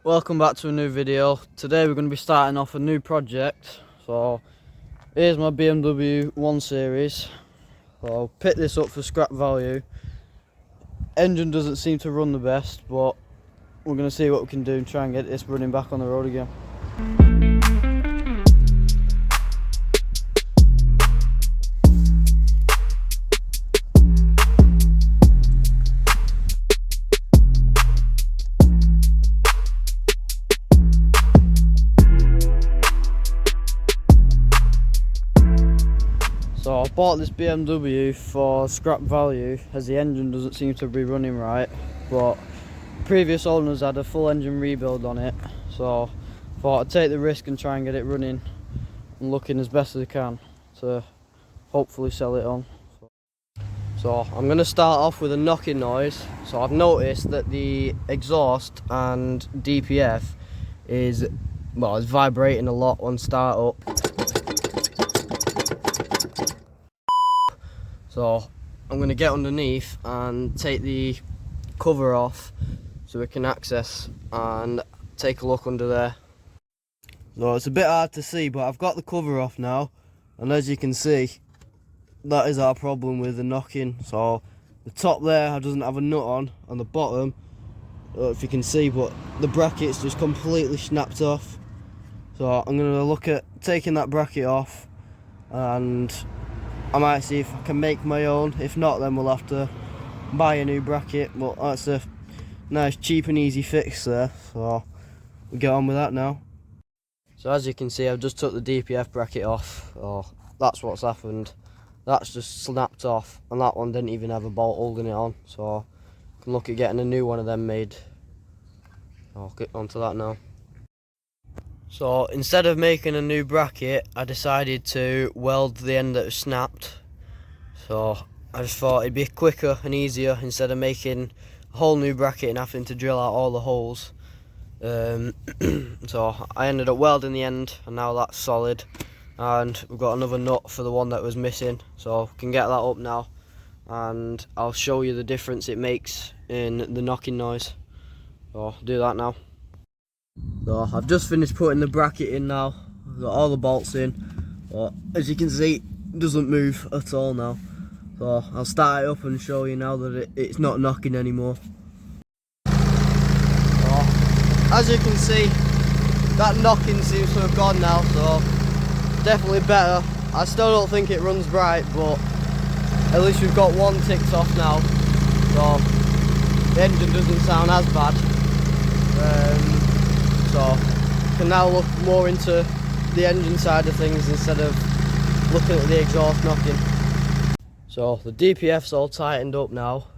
Welcome back to a new video. Today we're going to be starting off a new project. So here's my BMW 1 Series. So I'll pick this up for scrap value. Engine doesn't seem to run the best, but we're going to see what we can do and try and get this running back on the road again. So I bought this BMW for scrap value as the engine doesn't seem to be running right, but previous owners had a full engine rebuild on it, so I thought I'd take the risk and try and get it running and looking as best as I can to hopefully sell it on. So I'm going to start off with a knocking noise. So I've noticed that the exhaust and DPF is vibrating a lot on start up. So I'm going to get underneath and take the cover off so we can access and take a look under there. So it's a bit hard to see, but I've got the cover off now, and as you can see, that is our problem with the knocking. So the top there doesn't have a nut on the bottom, I don't know if you can see, but the bracket's just completely snapped off. So I'm going to look at taking that bracket off, and I might see if I can make my own. If not, then we'll have to buy a new bracket, but that's a nice cheap and easy fix there, so we'll get on with that now. So as you can see, I've just took the DPF bracket off. Oh, that's what's happened. That's just snapped off, and that one didn't even have a bolt holding it on, so I can look at getting a new one of them made. I'll get onto that now. So instead of making a new bracket, I decided to weld the end that was snapped. So I just thought it'd be quicker and easier instead of making a whole new bracket and having to drill out all the holes. So I ended up welding the end, and now that's solid, and we've got another nut for the one that was missing, so we can get that up now, and I'll show you the difference it makes in the knocking noise. So I'll do that now. So I've just finished putting the bracket in now. I've got all the bolts in, but as you can see, it doesn't move at all now. So I'll start it up and show you now that it's not knocking anymore. So as you can see, that knocking seems to have gone now, so definitely better. I still don't think it runs bright, but at least we've got one ticked off now, so the engine doesn't sound as bad. So can now look more into the engine side of things instead of looking at the exhaust knocking. So the DPF's all tightened up now.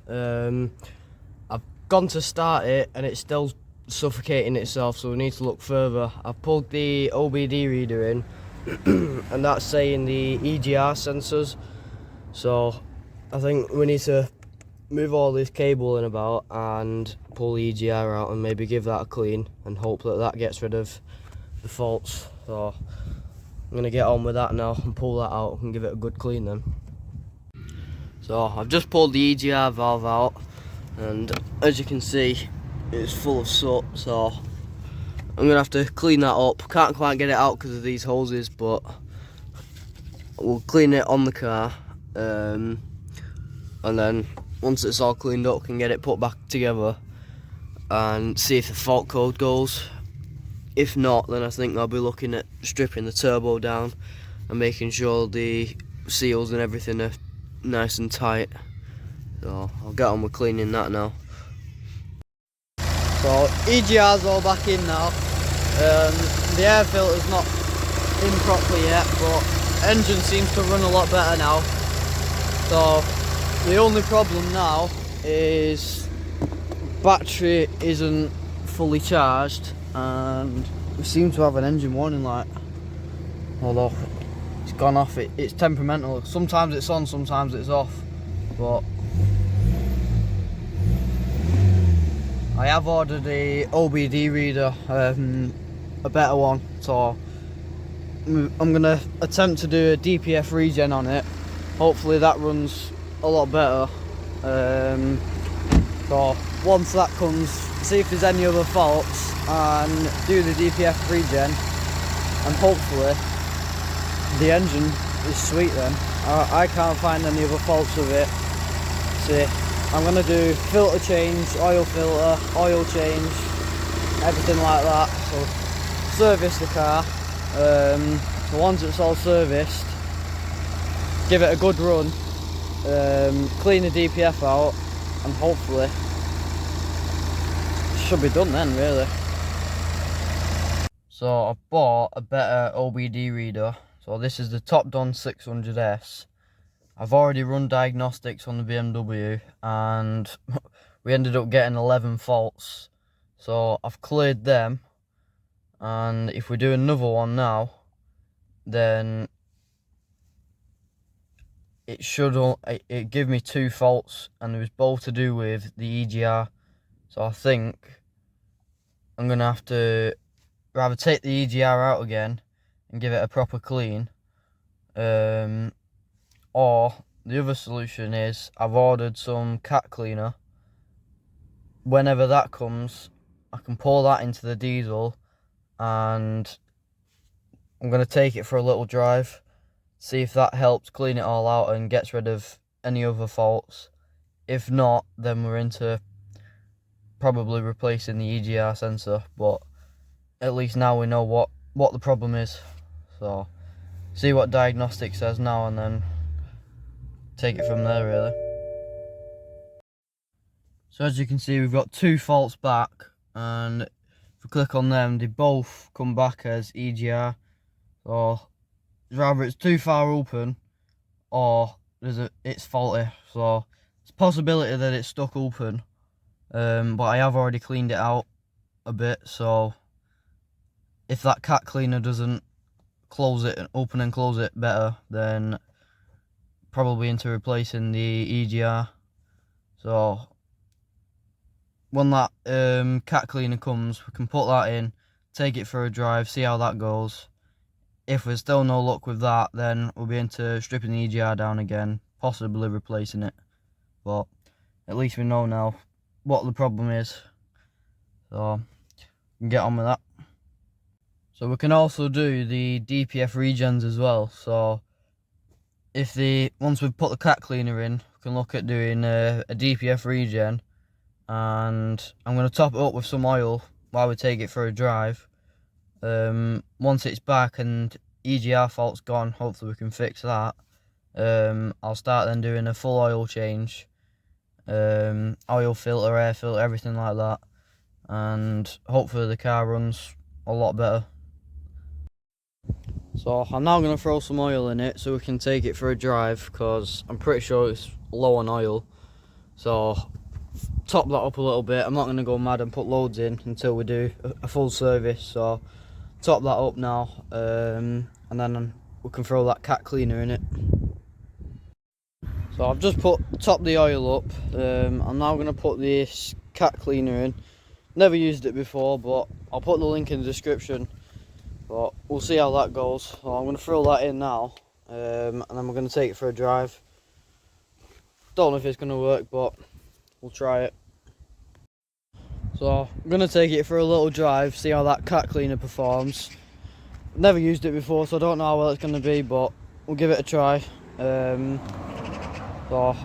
I've gone to start it and it's still suffocating itself, so we need to look further. I've pulled the OBD reader in and that's saying the EGR sensors, so I think we need to move all this cabling about and pull the EGR out and maybe give that a clean and hope that that gets rid of the faults. So I'm going to get on with that now and pull that out and give it a good clean then. So I've just pulled the EGR valve out, and as you can see, it's full of soot, so I'm going to have to clean that up. Can't quite get it out because of these hoses, but we'll clean it on the car, and then once it's all cleaned up, can get it put back together and see if the fault code goes. If not, then I think I'll be looking at stripping the turbo down and making sure the seals and everything are nice and tight. So I'll get on with cleaning that now. So EGR's all back in now. The air filter's not in properly yet, but engine seems to run a lot better now. So the only problem now is battery isn't fully charged, and we seem to have an engine warning light. Although it's gone off, it's temperamental. Sometimes it's on, sometimes it's off. But I have ordered a OBD reader, a better one. So I'm gonna attempt to do a DPF regen on it. Hopefully that runs a lot better. So once that comes, see if there's any other faults, and do the DPF regen, and hopefully the engine is sweet then. I can't find any other faults with it. See, I'm going to do filter change, oil filter, oil change, everything like that. So service the car. So once it's all serviced, give it a good run, clean the DPF out, and hopefully it should be done then, really. So I've bought a better OBD reader. So this is the topdon 600S. I've already run diagnostics on the BMW and we ended up getting 11 faults. So I've cleared them, and if we do another one now, then it give me 2 faults, and it was both to do with the EGR. So I think I'm gonna have to rather take the EGR out again and give it a proper clean, or the other solution is I've ordered some cat cleaner. Whenever that comes, I can pour that into the diesel, and I'm going to take it for a little drive, see if that helps clean it all out and gets rid of any other faults. If not, then we're into probably replacing the EGR sensor, but at least now we know what the problem is. So see what diagnostic says now, and then take it from there, really. So as you can see, we've got 2 faults back, and if we click on them, they both come back as EGR. So either it's too far open, or it's faulty. So it's a possibility that it's stuck open, but I have already cleaned it out a bit. So if that cat cleaner doesn't close it and open and close it better, then probably into replacing the EGR. So when that cat cleaner comes, we can put that in, take it for a drive, see how that goes. If there's still no luck with that, then we'll be into stripping the EGR down again, possibly replacing it. But at least we know now what the problem is, so we can get on with that. So we can also do the DPF regens as well. So once we've put the cat cleaner in, we can look at doing a DPF regen, and I'm going to top it up with some oil while we take it for a drive. Once it's back and EGR fault's gone, hopefully we can fix that. I'll start then doing a full oil change, oil filter, air filter, everything like that, and hopefully the car runs a lot better. So I'm now going to throw some oil in it so we can take it for a drive, because I'm pretty sure it's low on oil. So top that up a little bit. I'm not going to go mad and put loads in until we do a full service. So top that up now, and then we can throw that cat cleaner in it. So I've just topped the oil up. I'm now going to put this cat cleaner in. Never used it before, but I'll put the link in the description. But we'll see how that goes. So I'm going to throw that in now, and then we're going to take it for a drive. Don't know if it's going to work, but we'll try it. So I'm going to take it for a little drive, see how that cat cleaner performs. Never used it before, so I don't know how well it's going to be, but we'll give it a try. So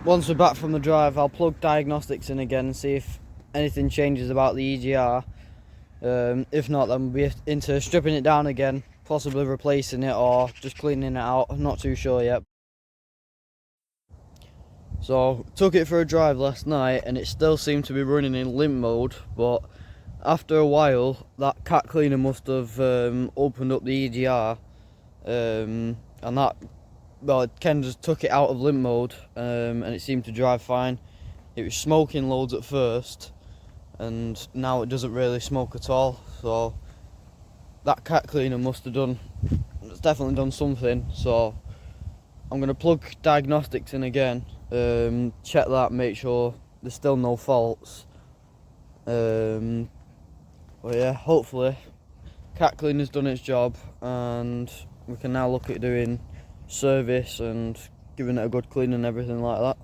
once we're back from the drive, I'll plug diagnostics in again and see if anything changes about the EGR. If not, then we'll be into stripping it down again, possibly replacing it or just cleaning it out. I'm not too sure yet. So took it for a drive last night, and it still seemed to be running in limp mode, but after a while that cat cleaner must have opened up the EGR, and that, well, it kind of just took it out of limp mode, and it seemed to drive fine. It was smoking loads at first, and now it doesn't really smoke at all. So that cat cleaner it's definitely done something. So I'm going to plug diagnostics in again, check that, make sure there's still no faults. But yeah, hopefully cat cleaner's done its job, and we can now look at doing service and giving it a good clean and everything like that.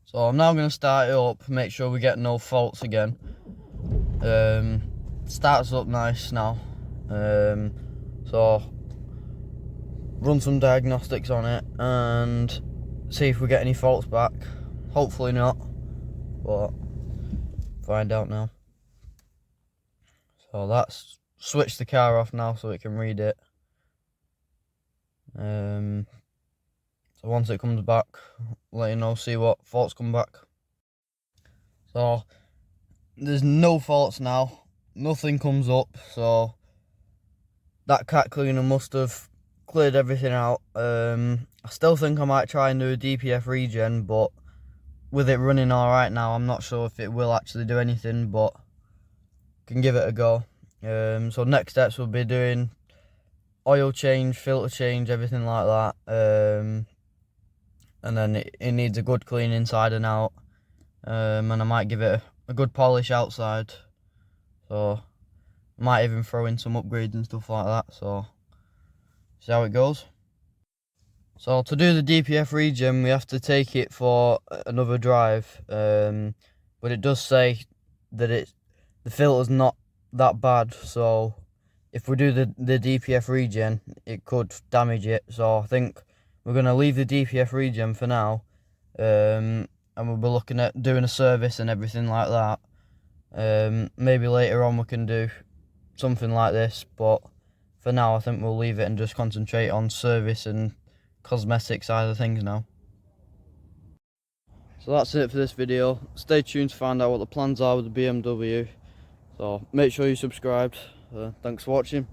So I'm now going to start it up, make sure we get no faults again. Starts up nice now. So run some diagnostics on it and see if we get any faults back. Hopefully not, but find out now. So that's switched the car off now so it can read it. So once it comes back, let you know, see what faults come back. So there's no faults now, nothing comes up, so that cat cleaner must have cleared everything out. I still think I might try and do a DPF regen, but with it running alright now, I'm not sure if it will actually do anything, but can give it a go. So next steps will be doing oil change, filter change, everything like that. And then it needs a good clean inside and out. And I might give it a good polish outside. So I might even throw in some upgrades and stuff like that. So see how it goes. So to do the DPF regen, we have to take it for another drive. But it does say that the filter's not that bad. So if we do the DPF regen, it could damage it. So I think we're going to leave the DPF regen for now. And we'll be looking at doing a service and everything like that. Maybe later on we can do something like this, but for now I think we'll leave it and just concentrate on service and cosmetic side of things now. So that's it for this video. Stay tuned to find out what the plans are with the BMW. So make sure you subscribed. Thanks for watching.